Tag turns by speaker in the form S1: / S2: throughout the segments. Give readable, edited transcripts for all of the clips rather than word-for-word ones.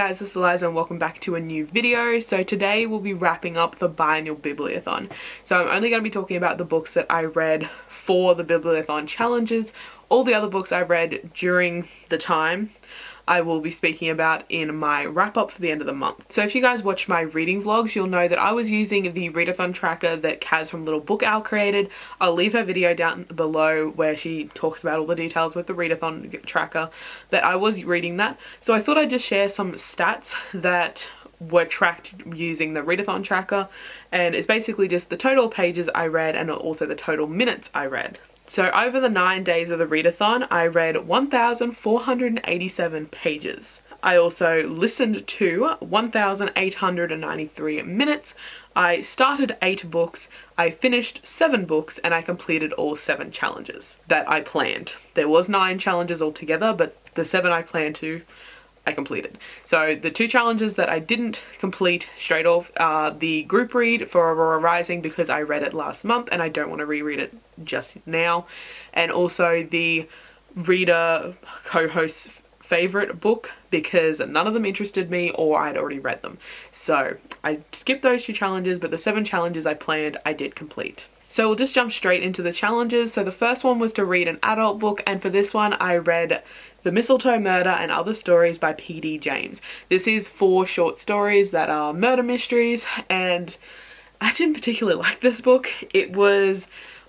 S1: guys, this is Eliza and welcome back to a new video. So today we'll be wrapping up the Biannual Bibliothon. So I'm only going to be talking about the books that I read for the Bibliothon challenges. All the other books I read during the time I will be speaking about in my wrap up for the end of the month. So if you guys watch my reading vlogs, you'll know that I was using the readathon tracker that Kaz from Little Book Owl created. I'll leave her video down below where she talks about all the details with the readathon tracker, but I was reading that. So I thought I'd just share some stats that were tracked using the readathon tracker, and it's basically just the total pages I read and also the total minutes I read. So over the 9 days of the readathon, I read 1,487 pages. I also listened to 1,893 minutes. I started 8 books, I finished 7 books, and I completed all 7 challenges that I planned. There was 9 challenges altogether, but the 7 I planned to, I completed. So the 2 challenges that I didn't complete straight off are the group read for Aurora Rising because I read it last month and I don't want to reread it just now, and also the reader co-host's favorite book because none of them interested me or I'd already read them. So I skipped those 2 challenges, but the 7 challenges I planned I did complete. So we'll just jump straight into the challenges. So the first one was to read an adult book, and for this one I read The Mistletoe Murder and Other Stories by P.D. James. This is 4 short stories that are murder mysteries, and I didn't particularly like this book. It was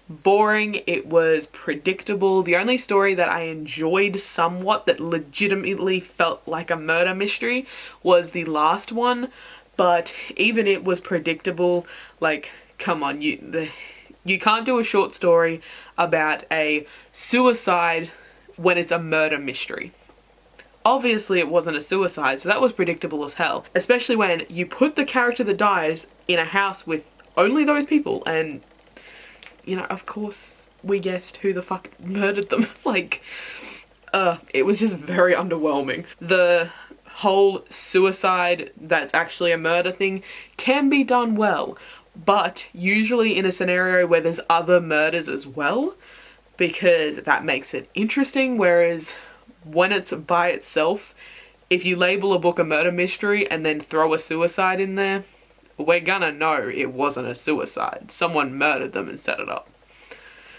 S1: boring, it was predictable. The only story that I enjoyed somewhat that legitimately felt like a murder mystery was the last one, but even it was predictable. Like, come on, you can't do a short story about a suicide when it's a murder mystery. Obviously it wasn't a suicide, so that was predictable as hell. Especially when you put the character that dies in a house with only those people, and, you know, of course we guessed who the fuck murdered them. Like, it was just very underwhelming. The whole suicide that's actually a murder thing can be done well, but usually in a scenario where there's other murders as well, because that makes it interesting. Whereas when it's by itself, if you label a book a murder mystery and then throw a suicide in there, we're gonna know it wasn't a suicide. Someone murdered them and set it up.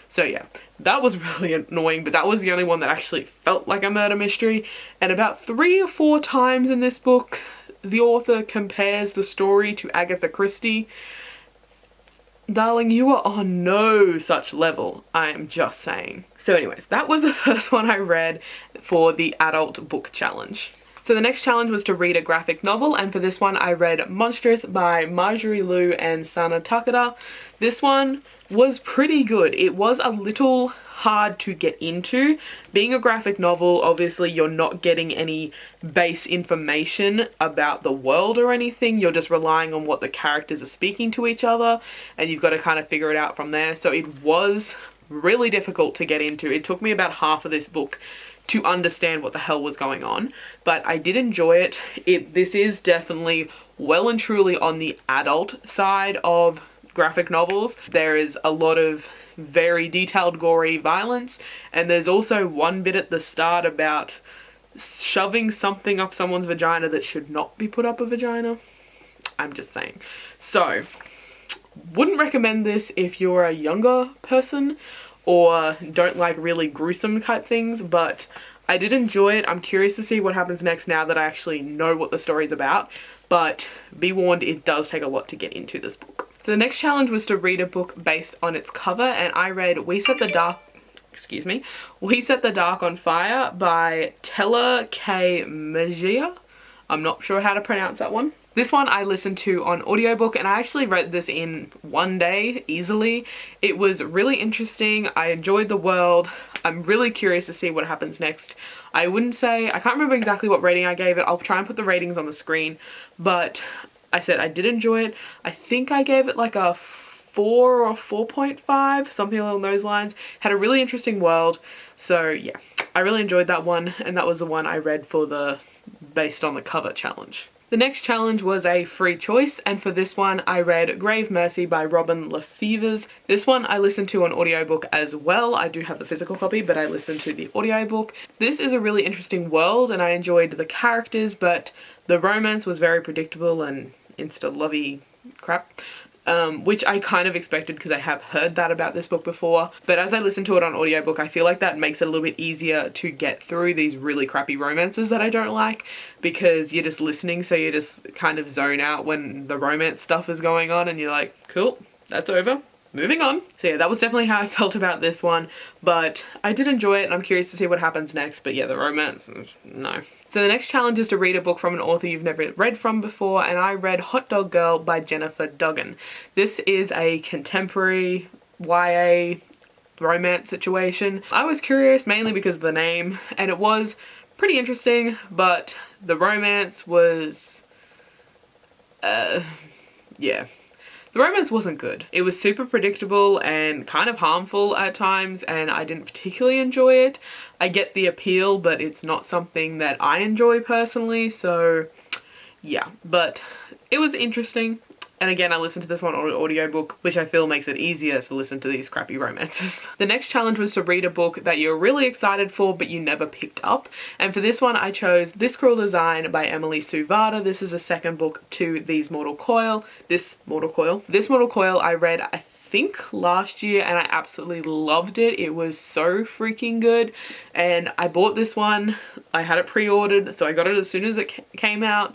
S1: So yeah, that was really annoying, but that was the only one that actually felt like a murder mystery. And about 3 or 4 times in this book, the author compares the story to Agatha Christie. Darling, you are on no such level, I am just saying. So anyways, that was the first one I read for the adult book challenge. So the next challenge was to read a graphic novel, and for this one I read Monstrous by Marjorie Liu and Sana Takada. This one was pretty good. It was a little hard to get into. Being a graphic novel, obviously you're not getting any base information about the world or anything. You're just relying on what the characters are speaking to each other, and you've got to kind of figure it out from there. So it was really difficult to get into. It took me about half of this book to understand what the hell was going on, but I did enjoy it. This is definitely well and truly on the adult side of graphic novels. There is a lot of very detailed gory violence, and there's also one bit at the start about shoving something up someone's vagina that should not be put up a vagina. I'm just saying. So wouldn't recommend this if you're a younger person or don't like really gruesome type things, but I did enjoy it. I'm curious to see what happens next now that I actually know what the story's about, but be warned, it does take a lot to get into this book. So the next challenge was to read a book based on its cover, and I read We Set the Dark on Fire by Tella K. Mejia. I'm not sure how to pronounce that one. This one I listened to on audiobook, and I actually read this in one day easily. It was really interesting. I enjoyed the world. I'm really curious to see what happens next. I can't remember exactly what rating I gave it. I'll try and put the ratings on the screen, but I said I did enjoy it. I think I gave it like a 4 or 4.5, something along those lines. Had a really interesting world. So yeah, I really enjoyed that one, and that was the one I read for the based on the cover challenge. The next challenge was a free choice, and for this one I read Grave Mercy by Robin Lefevers. This one I listened to on audiobook as well. I do have the physical copy, but I listened to the audiobook. This is a really interesting world and I enjoyed the characters, but the romance was very predictable and insta-lovey crap. Which I kind of expected because I have heard that about this book before. But as I listen to it on audiobook, I feel like that makes it a little bit easier to get through these really crappy romances that I don't like, because you're just listening, so you just kind of zone out when the romance stuff is going on and you're like, cool, that's over. Moving on. So yeah, that was definitely how I felt about this one, but I did enjoy it and I'm curious to see what happens next. But yeah, the romance, no. So the next challenge is to read a book from an author you've never read from before, and I read Hot Dog Girl by Jennifer Duggan. This is a contemporary YA romance situation. I was curious mainly because of the name, and it was pretty interesting, but the romance was, yeah. The romance wasn't good. It was super predictable and kind of harmful at times, and I didn't particularly enjoy it. I get the appeal, but it's not something that I enjoy personally, so yeah. But it was interesting. And again, I listened to this one on audiobook, which I feel makes it easier to listen to these crappy romances. The next challenge was to read a book that you're really excited for, but you never picked up. And for this one, I chose This Cruel Design by Emily Suvada. This is a second book to This Mortal Coil I read, I think last year, and I absolutely loved it. It was so freaking good, and I bought this one. I had it pre-ordered, so I got it as soon as it came out,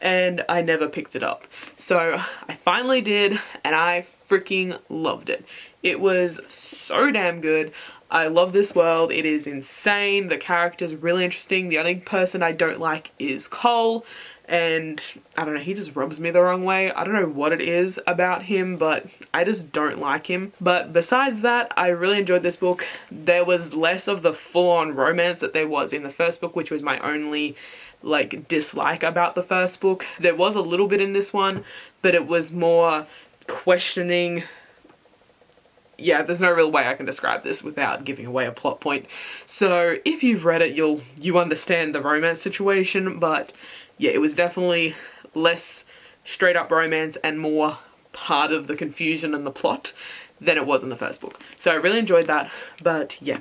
S1: and I never picked it up. So I finally did, and I freaking loved it. It was so damn good. I love this world. It is insane. The characters are really interesting. The only person I don't like is Cole, and I don't know, he just rubs me the wrong way. I don't know what it is about him, but I just don't like him. But besides that, I really enjoyed this book. There was less of the full-on romance that there was in the first book, which was my only dislike about the first book. There was a little bit in this one, but it was more questioning. Yeah, there's no real way I can describe this without giving away a plot point. So if you've read it, you understand the romance situation, but yeah, it was definitely less straight up romance and more part of the confusion and the plot than it was in the first book. So I really enjoyed that, but yeah,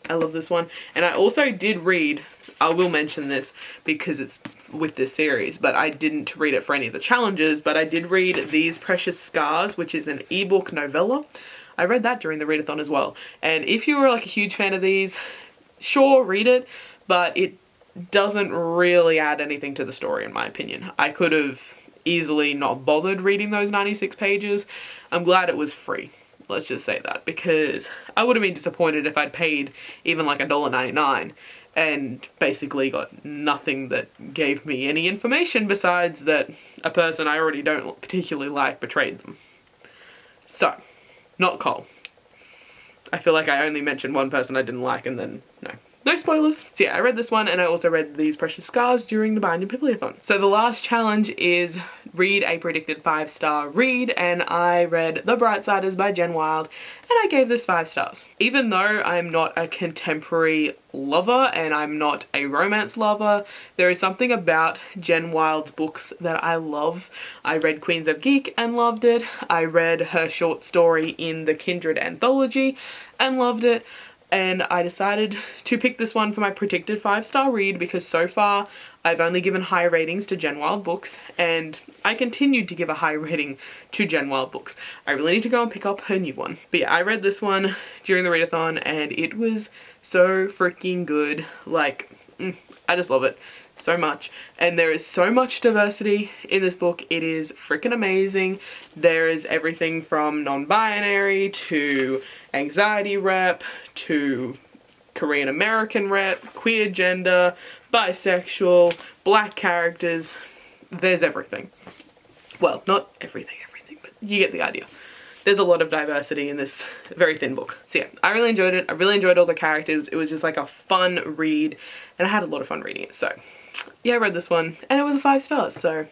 S1: I love this one. And I also did read, I will mention this because it's with this series, but I didn't read it for any of the challenges, but I did read These Precious Scars, which is an ebook novella. I read that during the readathon as well. And if you were a huge fan of these, sure, read it, but it doesn't really add anything to the story in my opinion. I could have easily not bothered reading those 96 pages. I'm glad it was free. Let's just say that, because I would have been disappointed if I'd paid even $1.99 and basically got nothing that gave me any information besides that a person I already don't particularly like betrayed them. So, not Cole. I feel like I only mentioned one person I didn't like and then no spoilers. So yeah, I read this one, and I also read These Precious Scars during the Biannual Bibliothon. So the last challenge is read a predicted 5-star read, and I read The Brightsiders by Jen Wilde, and I gave this 5 stars. Even though I'm not a contemporary lover and I'm not a romance lover, there is something about Jen Wilde's books that I love. I read Queens of Geek and loved it. I read her short story in the Kindred anthology and loved it. And I decided to pick this one for my predicted 5-star read because so far I've only given high ratings to Jen Wilde books, and I continued to give a high rating to Jen Wilde books. I really need to go and pick up her new one. But yeah, I read this one during the readathon and it was so freaking good. I just love it so much, and there is so much diversity in this book. It is freaking amazing. There is everything from non-binary to anxiety rep to Korean American rep, queer gender, bisexual, black characters. There's everything. Well, not everything, but you get the idea. There's a lot of diversity in this very thin book. So yeah, I really enjoyed it. I really enjoyed all the characters. It was just like a fun read, and I had a lot of fun reading it. So yeah, I read this one and it was a 5 stars, so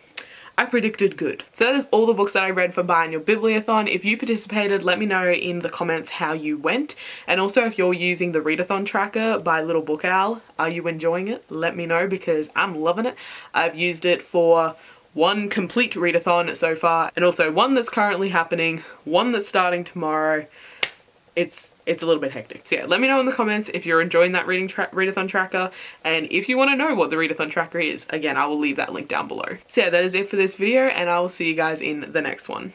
S1: I predicted good. So that is all the books that I read for Biannual Bibliothon. If you participated, let me know in the comments how you went. And also if you're using the readathon tracker by Little Book Owl, are you enjoying it? Let me know because I'm loving it. I've used it for 1 complete readathon so far, and also 1 that's currently happening, 1 that's starting tomorrow. It's a little bit hectic. So yeah, let me know in the comments if you're enjoying that readathon tracker, and if you want to know what the readathon tracker is. Again, I will leave that link down below. So yeah, that is it for this video, and I will see you guys in the next one.